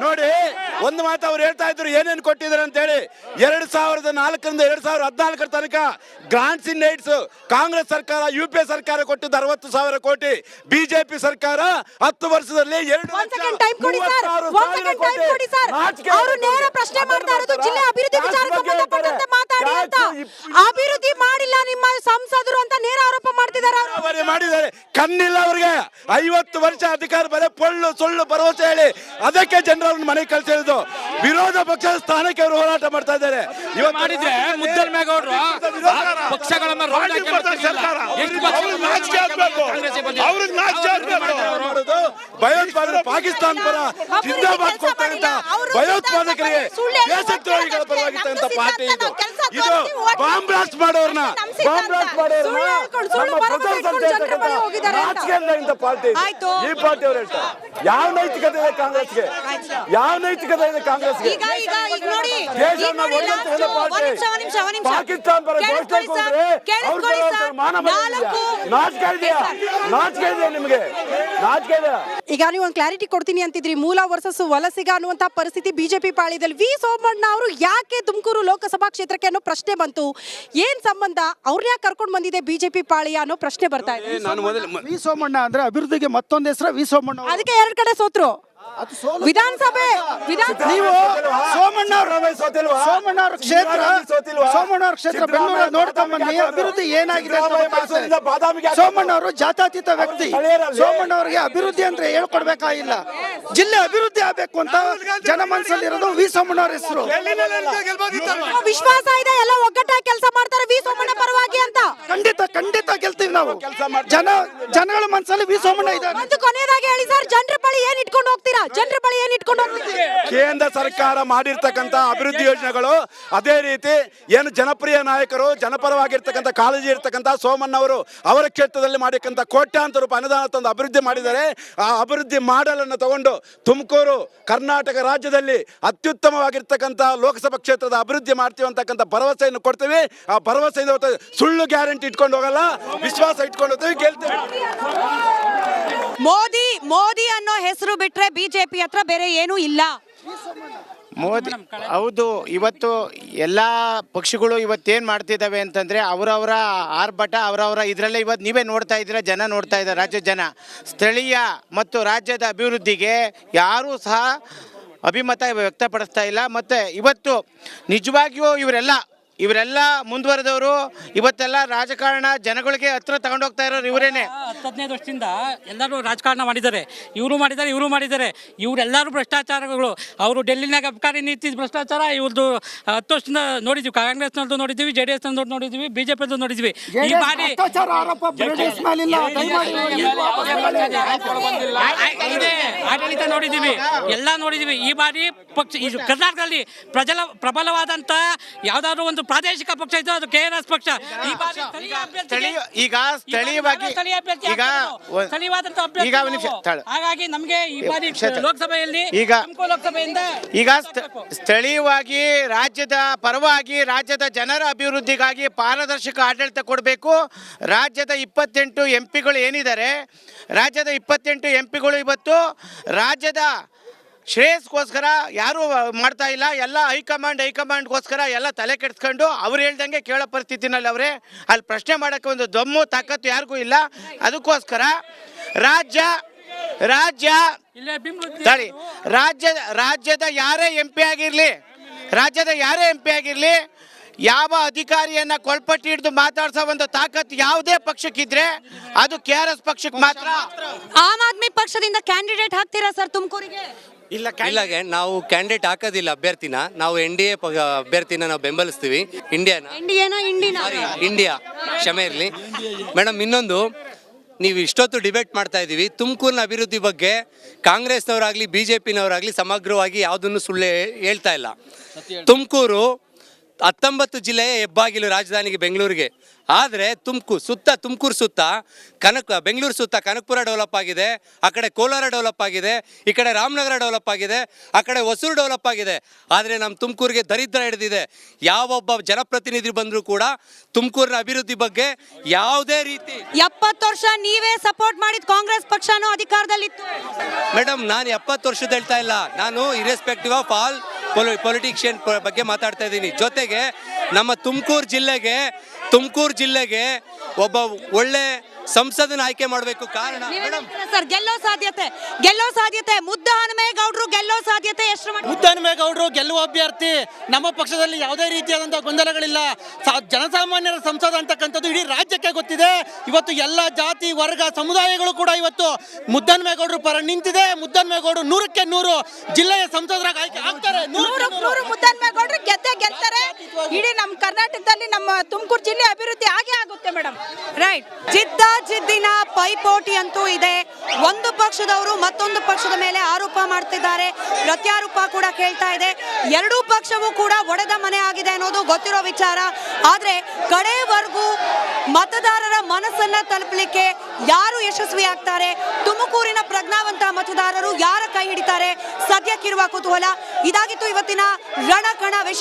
ನೋಡಿ ಒಂದು ಮಾತು ಅವ್ರು ಹೇಳ್ತಾ ಇದ್ರು ಏನೇನು ಕೊಟ್ಟಿದ್ದಾರೆ ಅಂತ ಹೇಳಿ 2004ರಿಂದ 2014 ತನಕ ಗ್ರಾಂಟ್ಸ್ ಇನ್ ಏಡ್ಸ್ ಕಾಂಗ್ರೆಸ್ ಸರ್ಕಾರ UPA ಸರ್ಕಾರ ಕೊಟ್ಟಿದ್ದು 60,000 ಕೋಟಿ, ಬಿಜೆಪಿ ಸರ್ಕಾರ 10 ವರ್ಷದಲ್ಲಿ 2 ಲಕ್ಷ 36,000 ಕೋಟಿ. ಅವರು ನೇರ ಪ್ರಶ್ನೆ ಮಾಡ್ತಾ ಇರೋದು ಜಿಲ್ಲೆ ಅಭಿವೃದ್ಧಿ ವಿಚಾರಕ್ಕೆ ಸಂಬಂಧಪಟ್ಟಂತೆ ಮಾತಾಡಿ ಅಂತ. ಅಭಿವೃದ್ಧಿ ಮಾಡಿಲ್ಲ ನಿಮ್ಮ ಸಂಸದರು ಅಂತ ನೇರ ಆರೋಪ ಮಾಡ್ತಿದ್ದಾರೆ. ಅವರು ಮಾಡಿದ್ದಾರೆ, ಕಣ್ಣಿಲ್ಲ ಅವ್ರಿಗೆ. 50 ವರ್ಷ ಅಧಿಕಾರ ಬರೇ ಪೊಳ್ಳು ಸುಳ್ಳು ಭರವಸೆ ಹೇಳಿ ಅದಕ್ಕೆ ಜನರನ್ನು ಮನೆಗೆ ಕಳಿಸಿರೋದು. ವಿರೋಧ ಪಕ್ಷದ ಸ್ಥಾನಕ್ಕೆ ಅವರು ಹೋರಾಟ ಮಾಡ್ತಾ ಇದ್ದಾರೆ. ಇವತ್ತು ಮಾಡಿದ್ರೆ ಮುದ್ದಲ್ಮೇಗೌಡರು ಪಕ್ಷಗಳನ್ನ ಭಯೋತ್ಪಾದನೆ ಪಾಕಿಸ್ತಾನ ಪರ ಜಿಂದಾಬಾದ್ ಕೊಡ್ತಕ್ಕಂಥ ಭಯೋತ್ಪಾದಕರಿಗೆ ದೇಶದ್ರೋಹಿಗಳ ಪರವಾಗಿರ್ತಕ್ಕಂಥ ಪಾರ್ಟಿ ಇದು. ಇದು ಬಾಂಬ್ ಬ್ಲಾಸ್ಟ್ ಮಾಡೋರ್ನ ಪಾರ್ಟಿ. ಈ ಪಾರ್ಟಿ ಅವರು ಹೇಳ್ತಾರೆ ಯಾವ ನೈತಿಕತೆ ಇದೆ ಕಾಂಗ್ರೆಸ್ಗೆ? ಯಾವ ನೈತಿಕತೆ ಇದೆ ಕಾಂಗ್ರೆಸ್ಗೆ? ಪಾಕಿಸ್ತಾನ ಪರ ಘೋಷಣೆ ಕೊಟ್ರೆ ಮಾನ ನಾಚಿಕೆ ಇದೆಯಾ? ನಾಚಿಕೆ ಇದೆಯಾ ನಿಮಗೆ? ನಾಚಿಕೆ ಇದೆಯಾ? ಈಗ ನೀವು ಒಂದು ಕ್ಲಾರಿಟಿ ಕೊಡ್ತೀನಿ ಅಂತಿದ್ರಿ, ಮೂಲ ವರ್ಸಸ್ ವಲಸಿಗ ಅನ್ನುವಂತ ಪರಿಸ್ಥಿತಿ ಬಿಜೆಪಿ ಪಾಳಿದಲ್ಲಿ. ವಿ ಸೋಮಣ್ಣ ಅವರು ಯಾಕೆ ತುಮಕೂರು ಲೋಕಸಭಾ ಕ್ಷೇತ್ರಕ್ಕೆ ಅನ್ನೋ ಪ್ರಶ್ನೆ ಬಂತು. ಏನ್ ಸಂಬಂಧ, ಅವ್ರನ್ನ ಯಾಕೆ ಕರ್ಕೊಂಡು ಬಂದಿದೆ ಬಿಜೆಪಿ ಪಾಳಿಯ ಅನ್ನೋ ಪ್ರಶ್ನೆ ಬರ್ತಾ ಇದೆ. ವಿ ಸೋಮಣ್ಣ ಅಂದ್ರೆ ಅಭಿವೃದ್ಧಿಗೆ ಮತ್ತೊಂದು ಹೆಸರು ವಿ ಸೋಮಣ್ಣ. ಅದಕ್ಕೆ 2 ಕಡೆ ಸೋತ್ರು ವಿಧಾನಸಭೆ. ನೀವು ಸೋಮಣ್ಣ ಅವ್ರ ಕ್ಷೇತ್ರ ಬೆಂಗಳೂರು ನೋಡ್ಕೊಂಡ್ ಬನ್ನಿ, ಅಭಿವೃದ್ಧಿ ಏನಾಗಿದೆ ಸೋಮಣ್ಣ ಅವರು ಜಾತ್ಯತೀತ ವ್ಯಕ್ತಿ. ಸೋಮಣ್ಣ ಅವರಿಗೆ ಅಭಿವೃದ್ಧಿ ಅಂದ್ರೆ ಹೇಳ್ಕೊಡ್ಬೇಕಾಗಿಲ್ಲ. ಜಿಲ್ಲೆ ಅಭಿವೃದ್ಧಿ ಆಗ್ಬೇಕು ಅಂತ ಜನ ಮನಸ್ಸಲ್ಲಿ ಇರೋದು ವಿ ಸೋಮಣ್ಣ ಅವ್ರ ಹೆಸರು. ವಿಶ್ವಾಸ ಇದೆ, ಎಲ್ಲ ಒಗ್ಗಟ್ಟಾಗಿ ಕೆಲಸ ಮಾಡ್ತಾರೆ ವಿ ಸೋಮಣ್ಣ ಪರವಾಗಿ ಅಂತ. ಖಂಡಿತ ಗೆಲ್ತೀವಿ ನಾವು. ಜನಗಳ ಮನಸ್ಸಲ್ಲಿ ವಿ ಸೋಮಣ್ಣ ಇದ್ದಾರೆ. ಒಂದು ಕೊನೆಯದಾಗಿ ಹೇಳಿ ಸರ್, ಜನರ ಬಳಿ ಏನ್ ಇಟ್ಕೊಂಡು ಹೋಗ್ತೀರಾ? ಜನರ ಬಳಿ ಏನ್ ಇಟ್ಕೊಂಡು ಹೋಗ್ತೀರಾ? ಕೇಂದ್ರ ಸರ್ಕಾರ ಮಾಡಿರ್ತಕ್ಕಂಥ ಅಭಿವೃದ್ಧಿ ಯೋಜನೆಗಳು, ಅದೇ ರೀತಿ ಏನು ಜನಪ್ರಿಯ ನಾಯಕರು ಜನಪರವಾಗಿರ್ತಕ್ಕಂಥ ಕಾಳಜಿ ಇರ್ತಕ್ಕಂಥ ಸೋಮಣ್ಣ ಅವರು ಅವರ ಕ್ಷೇತ್ರದಲ್ಲಿ ಮಾಡಿರ್ತಕ್ಕಂಥ ಕೋಟ್ಯಾಂತರ ರೂಪಾಯಿ ಅನುದಾನ ತಂದು ಅಭಿವೃದ್ಧಿ ಮಾಡಿದ್ದಾರೆ. ಆ ಅಭಿವೃದ್ಧಿ ಮಾಡಲನ್ನು ತಗೊಂಡು ತುಮಕೂರು ಕರ್ನಾಟಕ ರಾಜ್ಯದಲ್ಲಿ ಅತ್ಯುತ್ತಮವಾಗಿರ್ತಕ್ಕಂಥ ಲೋಕಸಭಾ ಕ್ಷೇತ್ರದ ಅಭಿವೃದ್ಧಿ ಮಾಡ್ತೀವಿ ಅಂತಕ್ಕಂಥ ಭರವಸೆಯನ್ನು ಕೊಡ್ತೀವಿ. ಆ ಭರವಸೆಯಿಂದ ಸುಳ್ಳು ಗ್ಯಾರಂಟಿ ಇಟ್ಕೊಂಡು ಹೋಗಲ್ಲ, ವಿಶ್ವಾಸ ಇಟ್ಕೊಂಡು ಹೋಗ್ತೀವಿ, ಗೆಲ್ತೀವಿ. ಮೋದಿ ಅನ್ನೋ ಹೆಸರು ಬಿಟ್ರೆ ಬಿಜೆಪಿ ಹತ್ರ ಬೇರೆ ಏನೂ ಇಲ್ಲ. ಮೋದಿ ಹೌದು. ಇವತ್ತು ಎಲ್ಲ ಪಕ್ಷಗಳು ಇವತ್ತೇನು ಮಾಡ್ತಿದ್ದಾವೆ ಅಂತಂದರೆ ಅವರವರ ಆರ್ಭಟ ಅವರವರ ಇದರಲ್ಲೇ ಇವತ್ತು ನೀವೇ ನೋಡ್ತಾ ಇದ್ದೀರಾ, ಜನ ನೋಡ್ತಾ ಇದ್ದಾರೆ. ರಾಜ್ಯದ ಜನ ಸ್ಥಳೀಯ ಮತ್ತು ರಾಜ್ಯದ ಅಭಿವೃದ್ಧಿಗೆ ಯಾರೂ ಸಹ ಅಭಿಮತ ವ್ಯಕ್ತಪಡಿಸ್ತಾ ಇಲ್ಲ. ಮತ್ತು ಇವತ್ತು ನಿಜವಾಗಿಯೂ ಇವರೆಲ್ಲ ಮುಂದುವರೆದವರು. ಇವತ್ತೆಲ್ಲ ರಾಜಕಾರಣ ಜನಗಳಿಗೆ ಹತ್ರ ತಗೊಂಡೋಗ್ತಾ ಇರೋರು ಇವರೇನೆ. 15 ವರ್ಷದಿಂದ ಎಲ್ಲರೂ ರಾಜಕಾರಣ ಮಾಡಿದ್ದಾರೆ. ಇವರು ಮಾಡಿದ್ದಾರೆ. ಇವರೆಲ್ಲರೂ ಭ್ರಷ್ಟಾಚಾರಗಳು. ಅವರು ಡೆಲ್ಲಿನಾಗ ಅಬಕಾರಿ ನೀತಿ ಭ್ರಷ್ಟಾಚಾರ ಇವ್ರದ್ದು 10 ವರ್ಷದಿಂದ ನೋಡಿದ್ವಿ. ಕಾಂಗ್ರೆಸ್ನವ್ರದ್ದು ನೋಡಿದ್ವಿ, JDS ನೋಡಿದ್ವಿ, BJP ನೋಡಿದ್ವಿ. ಈ ಬಾರಿ ಆಡಳಿತ ನೋಡಿದ್ವಿ, ಎಲ್ಲ ನೋಡಿದ್ವಿ. ಈ ಬಾರಿ ಪಕ್ಷ ಕರ್ನಾಟಕದಲ್ಲಿ ಪ್ರಬಲವಾದಂತ ಯಾವ್ದಾದ್ರು ಒಂದು ಪ್ರಾದೇಶಿಕ ಪಕ್ಷ ಇತ್ತು, ಅದು KRS ಪಕ್ಷ. ಈ ಬಾರಿ ಹಾಗಾಗಿ ನಮಗೆ ಈ ಬಾರಿ ಲೋಕಸಭೆಯಲ್ಲಿ ಈಗ ಸ್ಥಳೀಯವಾಗಿ ರಾಜ್ಯದ ಪರವಾಗಿ ರಾಜ್ಯದ ಜನರ ಅಭಿವೃದ್ಧಿಗಾಗಿ ಪಾರದರ್ಶಕ ಆಡಳಿತ ಕೊಡಬೇಕು. ರಾಜ್ಯದ 28 MP ಏನಿದ್ದಾರೆ, ರಾಜ್ಯದ 28 MP ಇವತ್ತು ರಾಜ್ಯದ ಶ್ರೇಯಸ್ಗೋಸ್ಕರ ಯಾರೂ ಮಾಡ್ತಾ ಇಲ್ಲ. ಎಲ್ಲ ಹೈಕಮಾಂಡ್ಗೋಸ್ಕರ ಎಲ್ಲ ತಲೆ ಕೆಡಿಸ್ಕೊಂಡು ಅವ್ರು ಹೇಳ್ದಂಗೆ ಕೇಳೋ ಪರಿಸ್ಥಿತಿನಲ್ಲಿ ಅವರೇ. ಅಲ್ಲಿ ಪ್ರಶ್ನೆ ಮಾಡೋಕ್ಕೆ ಒಂದು ದಮ್ಮು ತಾಕತ್ತು ಯಾರಿಗೂ ಇಲ್ಲ. ಅದಕ್ಕೋಸ್ಕರ ರಾಜ್ಯದ ಯಾರೇ MP ಆಗಿರಲಿ, ಯಾವ ಅಧಿಕಾರಿಯನ್ನ ಕೊಳ್ಪಟ್ಟಿ ಹಿಡಿದು ಮಾತಾಡ್ಸೋ ಒಂದು ತಾಕತ್ತು ಯಾವುದೇ ಪಕ್ಷಕ್ಕಿದ್ರೆ ಅದು KRS ಪಕ್ಷಕ್ಕೆ ಮಾತ್ರ. ಆಮ್ ಆದ್ಮಿ ಪಕ್ಷದಿಂದ ಕ್ಯಾಂಡಿಡೇಟ್ ಹಾಕ್ತೀರಾ ಸರ್ ತುಮಕೂರಿಗೆ? ಇಲ್ಲ, ನಾವು ಕ್ಯಾಂಡಿಡೇಟ್ ಹಾಕೋದಿಲ್ಲ ಅಭ್ಯರ್ಥಿನ. ನಾವು NDA ಅಭ್ಯರ್ಥಿನ ನಾವು ಬೆಂಬಲಿಸ್ತೀವಿ. ಇಂಡಿಯಾ ಕ್ಷಮೆ ಇರಲಿ ಮೇಡಮ್. ಇನ್ನೊಂದು, ನೀವು ಇಷ್ಟೊತ್ತು ಡಿಬೇಟ್ ಮಾಡ್ತಾ ಇದ್ದೀವಿ ತುಮಕೂರಿನ ಅಭಿವೃದ್ಧಿ ಬಗ್ಗೆ. ಕಾಂಗ್ರೆಸ್ನವರಾಗಲಿ BJPನವರಾಗಲಿ ಸಮಗ್ರವಾಗಿ ಯಾವುದನ್ನು ಸುಳ್ಳು ಹೇಳ್ತಾ ಇಲ್ಲ. ತುಮಕೂರು 19 ಜಿಲ್ಲೆಯ ಹೆಬ್ಬಾಗಿಲು ರಾಜಧಾನಿಗೆ ಬೆಂಗಳೂರಿಗೆ. ಆದರೆ ತುಮಕೂರು ಸುತ್ತ ಬೆಂಗಳೂರು ಸುತ್ತ ಕನಕಪುರ ಡೆವಲಪ್ ಆಗಿದೆ, ಆ ಕಡೆ ಕೋಲಾರ ಡೆವಲಪ್ ಆಗಿದೆ, ಈ ಕಡೆ ರಾಮನಗರ ಡೆವಲಪ್ ಆಗಿದೆ, ಆ ಕಡೆ ಹೊಸೂರು ಡೆವಲಪ್ ಆಗಿದೆ. ಆದರೆ ನಮ್ಮ ತುಮಕೂರಿಗೆ ದರಿದ್ರ ಹಿಡಿದಿದೆ. ಯಾವೊಬ್ಬ ಜನಪ್ರತಿನಿಧಿ ಬಂದರೂ ಕೂಡ ತುಮಕೂರಿನ ಅಭಿವೃದ್ಧಿ ಬಗ್ಗೆ ಯಾವುದೇ ರೀತಿ 70 ವರ್ಷ ನೀವೇ ಸಪೋರ್ಟ್ ಮಾಡಿದ ಕಾಂಗ್ರೆಸ್ ಪಕ್ಷನೂ ಅಧಿಕಾರದಲ್ಲಿತ್ತು. ಮೇಡಮ್, ನಾನು 70 ವರ್ಷದ ಹೇಳ್ತಾ ಇಲ್ಲ, ನಾನು ಇರೆಸ್ಪೆಕ್ಟಿವ್ ಆಫ್ ಆಲ್ ಪೊಲಿಟಿಷಿಯನ್ ಬಗ್ಗೆ ಮಾತಾಡ್ತಾ ಇದ್ದೀನಿ. ಜೊತೆಗೆ ನಮ್ಮ ತುಮಕೂರು ಜಿಲ್ಲೆಗೆ ಒಬ್ಬ ಒಳ್ಳೆ ಸಂಸದನ ಆಯ್ಕೆ ಮಾಡಬೇಕು. ಕಾರಣ ಮೇಡಮ್ ಸರ್ ಗೆಲ್ಲೋ ಸಾಧ್ಯತೆ ಮುದ್ದಹನುಮೇಗೌಡರು ಗೆಲ್ಲೋ ಸಾಧ್ಯತೆ ಎಷ್ಟು? ಮುದ್ದಹನುಮೇಗೌಡರು ಗೆಲ್ಲುವ ಅಭ್ಯರ್ಥಿ. ನಮ್ಮ ಪಕ್ಷದಲ್ಲಿ ಯಾವುದೇ ರೀತಿಯಾದಂತಹ ಗೊಂದಲಗಳಿಲ್ಲ. ಜನಸಾಮಾನ್ಯರ ಸಂಸದ ಅಂತಕ್ಕಂಥದ್ದು ಇಡೀ ರಾಜ್ಯಕ್ಕೆ ಗೊತ್ತಿದೆ. ಇವತ್ತು ಎಲ್ಲ ಜಾತಿ ವರ್ಗ ಸಮುದಾಯಗಳು ಕೂಡ ಇವತ್ತು ಮುದ್ದಹನುಮೇಗೌಡರು ಪರ ನಿಂತಿದೆ. ಮುದ್ದಹನುಮೇಗೌಡರು 100ಕ್ಕೆ 100 ಜಿಲ್ಲೆಯ ಸಂಸದರಾಗಿ ಆಯ್ಕೆ ಆಗ್ತಾರೆ. 100 ಮುದ್ದಹನುಮೇಗೌಡರು ಗೆಲ್ತಾರೆ. ಇಡೀ ನಮ್ಮ ಕರ್ನಾಟಕದಲ್ಲಿ ನಮ್ಮ ತುಮಕೂರು ಜಿಲ್ಲೆ ಅಭಿವೃದ್ಧಿ ಆಗುತ್ತೆ ಮೇಡಮ್. ರೈಟ್. ಜಿದ್ದಿನ ಪೈಪೋಟಿ ಅಂತೂ ಇದೆ. ಒಂದು ಪಕ್ಷದವರು ಮತ್ತೊಂದು ಪಕ್ಷದ ಮೇಲೆ ಆರೋಪ ಮಾಡ್ತಿದ್ದಾರೆ, ಪ್ರತ್ಯಾರೋಪ ಕೂಡ ಕೇಳ್ತಾ ಇದೆ. ಎರಡೂ ಪಕ್ಷವೂ ಕೂಡ ಒಡೆದ ಮನೆ ಆಗಿದೆ ಅನ್ನೋದು ಗೊತ್ತಿರೋ ವಿಚಾರ. ಆದ್ರೆ ಕಡೆವರೆಗೂ ಮತದಾರರ ಮನಸ್ಸನ್ನ ತಲುಪಲಿಕ್ಕೆ ಯಾರು ಯಶಸ್ವಿ ಆಗ್ತಾರೆ, ತುಮಕೂರಿನ ಪ್ರಜ್ಞಾವಂತ ಮತದಾರರು ಯಾರ ಕೈ ಹಿಡಿತಾರೆ, ಸದ್ಯಕ್ಕಿರುವ ಕುತೂಹಲ ಇದಾಗಿತ್ತು ಇವತ್ತಿನ ರಣಕಣ ವಿಷಯ.